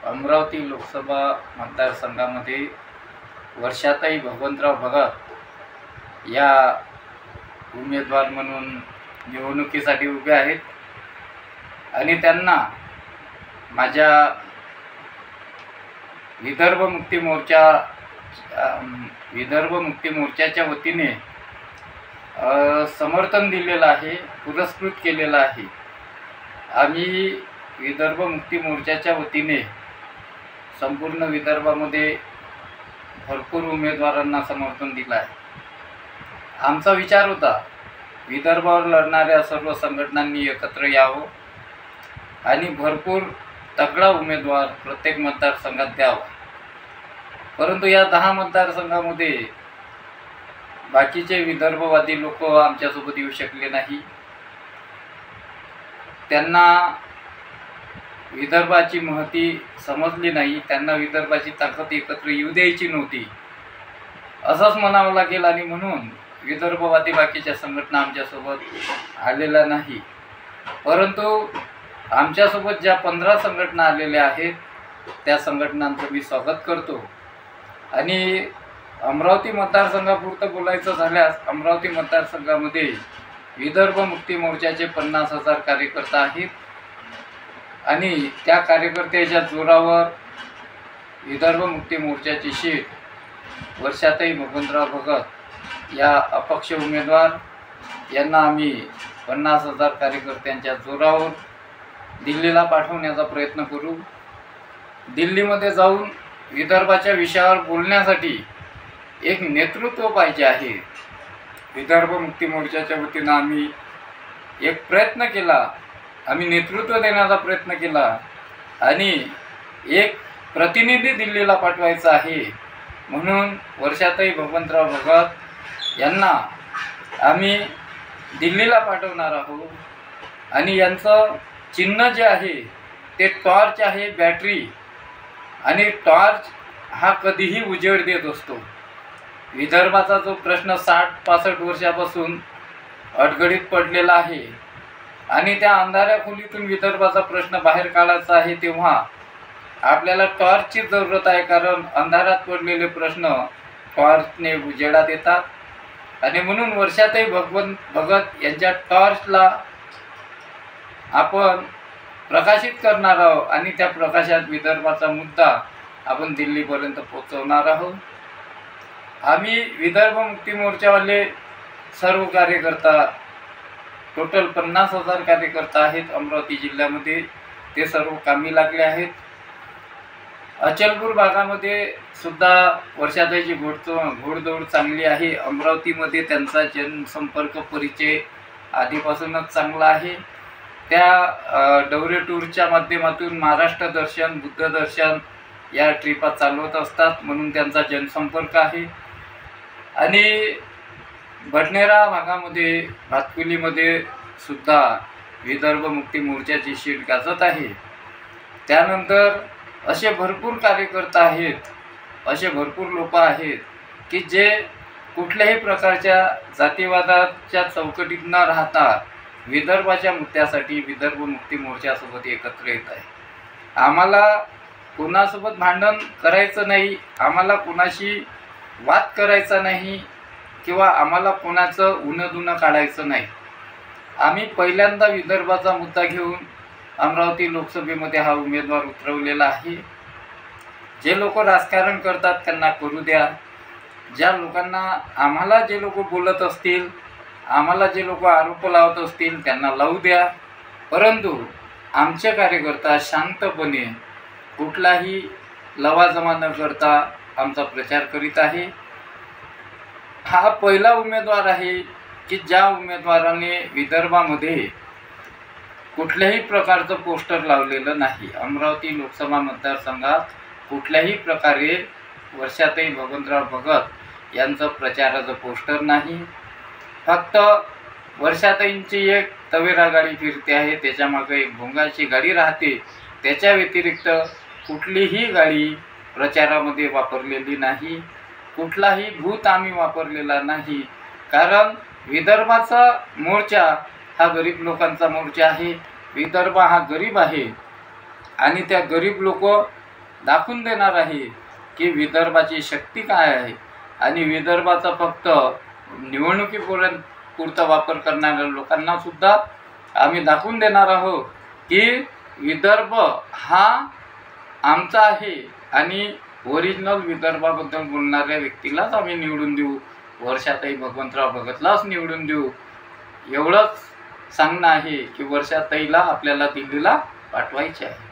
अमरावती लोकसभा मतदारसंघामध्ये वर्षाताई भगवंतराव भगत या उमेदवार म्हणून निवडणुकीसाठी उभे आहेत आणि त्यांना माझ्या विदर्भ मुक्ती मोर्चाच्या वतीने समर्थन दिलेलं आहे, पुरस्कृत केलेलं आहे। आम्ही विदर्भ मुक्ती मोर्चाच्या वतीने संपूर्ण विदर्भामध्ये भरपूर उमेदवारांना समर्थन दिलं आहे। आमचा विचार होता विदर्भावर लढणाऱ्या सर्व संघटनांनी एकत्र यावं आणि भरपूर तगडा उमेदवार प्रत्येक मतदारसंघात द्यावा, परंतु या 10 मतदारसंघामध्ये बाकीचे विदर्भवादी लोक आमच्यासोबत येऊ शकले नाही। त्यांना विदर्भाची महती समजली नाही, त्यांना विदर्भाची ताकद एकत्र येऊ द्यायची नव्हती असंच म्हणावं लागेल आणि म्हणून विदर्भवादी बाकीच्या संघटना आमच्यासोबत आलेल्या नाही। परंतु आमच्यासोबत ज्या 15 संघटना आलेल्या आहेत त्या संघटनांचं मी स्वागत करतो आणि अमरावती मतदारसंघापुरतं बोलायचं झाल्यास अमरावती मतदारसंघामध्ये विदर्भ मुक्ती मोर्चाचे 50,000 कार्यकर्ते आहेत आणि त्या कार्यकर्त्याच्या जोरावर विदर्भ मुक्ती मोर्चाची सीट वर्षाताई भगवंतराव भगत या अपक्ष उमेदवार यांना आम्ही 50,000 कार्यकर्त्यांच्या जोरावर दिल्लीला पाठवण्याचा प्रयत्न करू। दिल्लीमध्ये जाऊन विदर्भाच्या विषयावर बोलण्यासाठी एक नेतृत्व पाहिजे आहे। विदर्भ मुक्ती मोर्चाच्या वतीनं आम्ही एक प्रयत्न केला, आम्ही नेतृत्व देण्याचा प्रयत्न केला आणि एक प्रतिनिधी दिल्लीला पाठवायचा आहे म्हणून वर्षाताई भगवंतराव भगत यांना आम्ही दिल्लीला पाठवणार आहोत आणि यांचं चिन्ह जे आहे ते टॉर्च आहे, बॅटरी, आणि टॉर्च हा कधीही उजेड देत असतो। विदर्भाचा जो प्रश्न 60-65 वर्षापासून अडगडीत पडलेला आहे आणि त्या अंधाऱ्या खोलीतून विदर्भाचा प्रश्न बाहेर काढायचा आहे तेव्हा आपल्याला टॉर्चची जरूरत आहे, कारण अंधारात पडलेले प्रश्न टॉर्चने उजेडात येतात आणि म्हणून वर्षाताई भगत यांच्या टॉर्चला आपण प्रकाशित करणार आहोत आणि त्या प्रकाशात विदर्भाचा मुद्दा आपण दिल्लीपर्यंत पोहोचवणार आहोत। आम्ही विदर्भ मुक्ती मोर्चावाले सर्व कार्यकर्ता टोटल 50,000 कार्यकर्ता आहेत अमरावती जिल्ह्यामध्ये, ते सर्व कामी लागले आहेत। अचलपूर भागामध्ये सुद्धा वर्षाताईची घोडदौड चांगली आहे। अमरावतीमध्ये त्यांचा जनसंपर्क परिचय आधीपासूनच चांगला आहे। त्या दौरे टूरच्या माध्यमातून महाराष्ट्र दर्शन, बुद्ध दर्शन या ट्रिपा चालवत असतात म्हणून त्यांचा जनसंपर्क आहे आणि बडनेरा भागामध्ये, भातकुलीमध्ये सुद्धा विदर्भ मुक्ती मोर्चाची सीट गाजत आहे। त्यानंतर असे भरपूर कार्यकर्ते आहेत, असे भरपूर लोक आहेत की जे कुठल्याही प्रकारच्या जातीवादाच्या चौकटीत न राहता विदर्भाच्या मुद्द्यासाठी विदर्भ मुक्ती मोर्चासोबत एकत्र येत आहे। आम्हाला कोणासोबत भांडण करायचं नाही, आम्हाला कोणाशी वाद करायचा नाही किंवा आम्हाला कोणाचं उणं काढायचं नाही। आम्ही पहिल्यांदा विदर्भाचा मुद्दा घेऊन अमरावती लोकसभेमध्ये हा उमेदवार उतरवलेला आहे। जे लोक राजकारण करतात त्यांना करू द्या, ज्या लोकांना आम्हाला जे लोक बोलत असतील, आम्हाला जे लोक आरोप लावत असतील त्यांना लावू द्या, परंतु आमचे कार्यकर्ता शांतपणे कुठलाही लवाजमा न करता आमचा प्रचार करीत आहे। हा पहिला उमेदवार आहे की ज्या उमेदवाराने विदर्भामध्ये कुठल्याही प्रकारचं पोस्टर लावलेलं नाही। अमरावती लोकसभा मतदारसंघात कुठल्याही प्रकारे वर्षाताई भगवंतराव भगत यांचं प्रचाराचं पोस्टर नाही। फक्त वर्षाताईंची एक तवेरा गाडी फिरते आहे, त्याच्यामागे एक भोंगाची गाडी राहते, त्याच्या व्यतिरिक्त कुठलीही गाडी प्रचारामध्ये वापरलेली नाही, कुठलाही भूत आम्ही वापरलेला नाही, कारण विदर्भाचा मोर्चा हा गरीब लोकांचा मोर्चा आहे। विदर्भ हा गरीब आहे आणि त्या गरीब लोक दाखवून देणार आहे की विदर्भाची शक्ती काय आहे आणि विदर्भाचा फक्त निवडणुकीपर्यंत पुरता वापर करणाऱ्या लोकांना सुद्धा आम्ही दाखवून देणार आहोत की विदर्भ हा आमचा आहे आणि ओरिजिनल विदर्भाबद्दल बोलणाऱ्या व्यक्तीलाच आम्ही निवडून देऊ, वर्षाताई भगवंतराव भगतलाच निवडून देऊ. एवढंच सांगणं आहे की वर्षाताईला आपल्याला दिल्लीला पाठवायचे आहे.